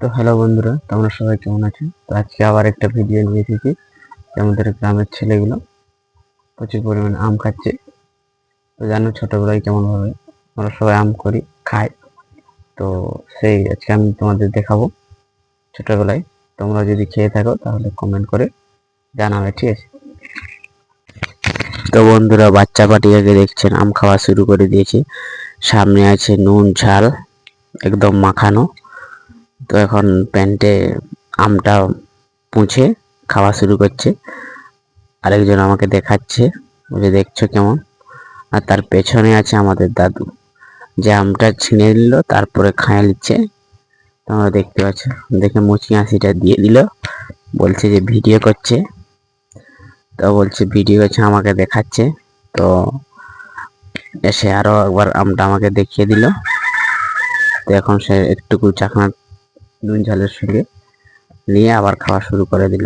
তো হ্যালো বন্ধুরা, তোমরা সবাই কেমন আছো? তো আজকে আবার একটা ভিডিও নিয়ে এসেছি। আমাদের গ্রামের ছেলেগুলো প্রচুর পরিমাণে আম খাচ্ছে। তো জানো ছোটবেলায় কেমন ভাবে আমরা সবাই আম করি খাই। তো সেই আজকে আমি তোমাদের দেখাবো ছোটবেলায়। তোমরা যদি খেয়ে থাকো তাহলে কমেন্ট করে জানাবে, ঠিক আছে? তো বন্ধুরা, বাচ্চা পাটিয়াকে দেখছেন আম খাওয়া শুরু করে দিয়েছে। সামনে আছে নুন ঝাল একদম মাখানো। তো এখন প্যান্টে আমটা পুঁছে খাওয়া শুরু করছে। আরেকজন আমাকে দেখাচ্ছে, যে দেখছো কেমন। আর তার পেছনে আছে আমাদের দাদু, যে আমটা ছিঁড়ে নিল তারপরে খাইয়ে নিচ্ছে। তোমরা দেখতে পাচ্ছ, দেখে মুচকি হাসিটা দিয়ে দিল, বলছে যে ভিডিও করছে। তো বলছে ভিডিও করছে, আমাকে দেখাচ্ছে। তো এসে আরো একবার আমটা আমাকে দেখিয়ে দিল। তো এখন সে একটুকু চাখনা নুন ঝালের সঙ্গে নিয়ে আবার খাওয়া শুরু করে দিল।